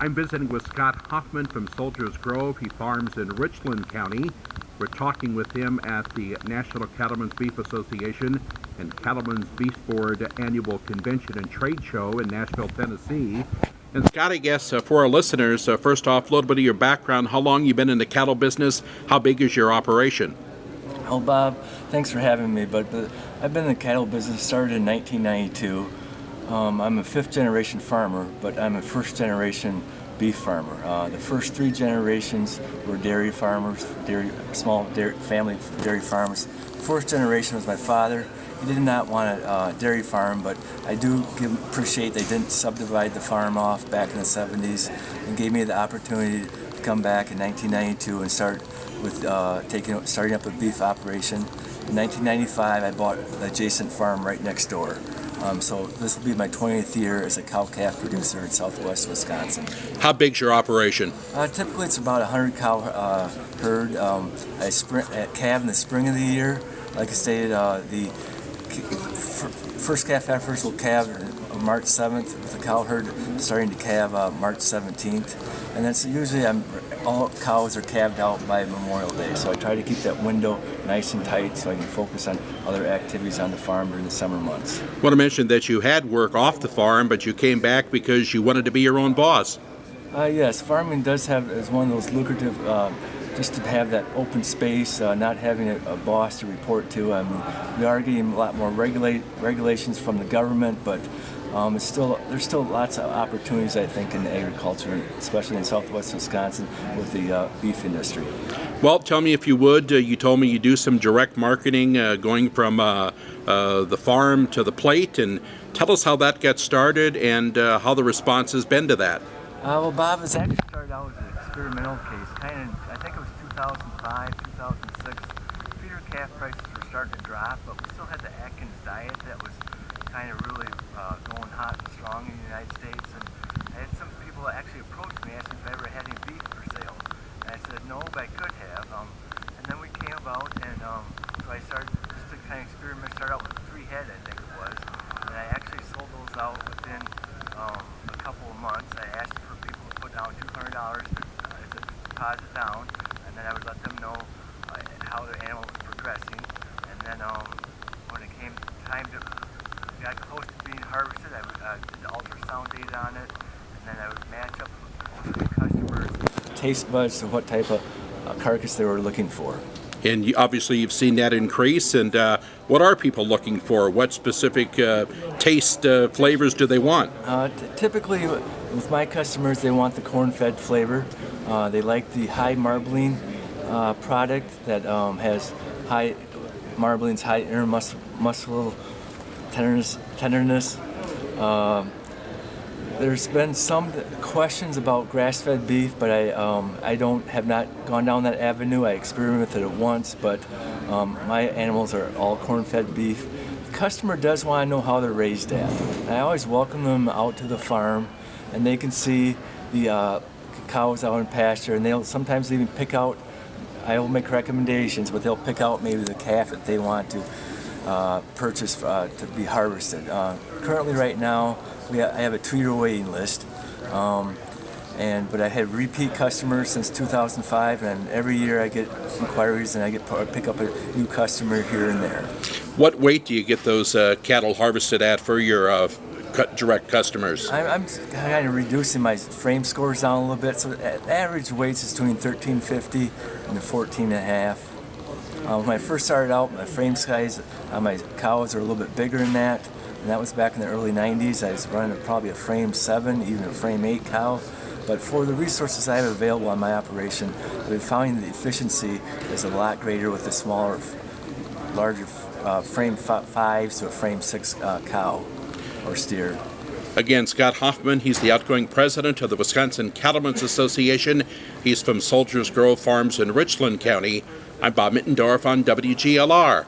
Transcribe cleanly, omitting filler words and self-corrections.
I'm visiting with Scott Hoffman from Soldiers Grove. He farms in Richland County. We're talking with him at the National Cattlemen's Beef Association and Cattlemen's Beef Board Annual Convention and Trade Show in Nashville, Tennessee. And Scott, I guess for our listeners, first off, a little bit of your background. How long you been in the cattle business? How big is your operation? Oh, Bob, thanks for having me. But I've been in the cattle business, started in 1992. I'm a fifth-generation farmer, but I'm a first-generation beef farmer. The first three generations were dairy farmers, small family dairy farmers. The fourth generation was my father. He did not want a dairy farm, but I do appreciate they didn't subdivide the farm off back in the 70s and gave me the opportunity to come back in 1992 and start with starting up a beef operation. In 1995, I bought an adjacent farm right next door. So this will be my 20th year as a cow-calf producer in southwest Wisconsin. How big's your operation? Typically it's about 100 cow herd. I calve in the spring of the year. Like I stated, the first calf heifers will calve March 7th with the cow herd starting to calve March 17th. And that's usually all cows are calved out by Memorial Day. So I try to keep that window nice and tight so I can focus on other activities on the farm during the summer months. I want to mention that you had work off the farm, but you came back because you wanted to be your own boss. Yes, farming is one of those lucrative, just to have that open space, not having a boss to report to. I mean, we are getting a lot more regulations from the government, but there's still lots of opportunities, I think, in agriculture, especially in southwest Wisconsin with the beef industry. Well, tell me if you would. You told me you do some direct marketing, going from the farm to the plate, and tell us how that got started and how the response has been to that. Well, Bob, it's actually started out as an experimental case. I think it was 2005, 2006. Feeder calf prices were starting to drop, but we still had the Atkins diet that was kind of really going hot and strong in the United States. And I had some people actually approach me asking if I ever had any beef for sale. And I said no, but I could have. And then we came about, and so I started just to kind of experiment. Started out with 3 head, I think it was, and I actually sold those out within a couple of months. I asked for people to put down $200 as a deposit down, and then I would let them know how their animal was progressing. And then when it came time to got close to being harvested, I would did the ultrasound data on it, and then I would match up with the customers' taste buds to what type of carcass they were looking for. And obviously you've seen that increase, and what are people looking for? What specific taste flavors do they want? Typically with my customers, they want the corn-fed flavor. They like the high marbling product that has high marblings, high intermuscular tenderness. There's been some questions about grass-fed beef, but I have not gone down that avenue. I experimented with it once, but my animals are all corn-fed beef. The customer does want to know how they're raised at. And I always welcome them out to the farm, and they can see the cows out in pasture, and they'll sometimes even pick out. I will make recommendations, but they'll pick out maybe the calf that they want to purchase to be harvested. Currently, right now, I have a 2-year waiting list, but I had repeat customers since 2005, and every year I get inquiries, and I pick up a new customer here and there. What weight do you get those cattle harvested at for your direct customers? I'm kind of reducing my frame scores down a little bit, so average weights is between 1350 and 14.5. When I first started out, my frame size on my cows are a little bit bigger than that, and that was back in the early 90s. I was running probably a frame 7, even a frame 8 cow. But for the resources I have available on my operation, I've been finding the efficiency is a lot greater with the larger frame 5s to a frame 6 cow or steer. Again, Scott Hoffman, he's the outgoing president of the Wisconsin Cattlemen's Association. He's from Soldiers Grove Farms in Richland County. I'm Bob Middendorf on WGLR.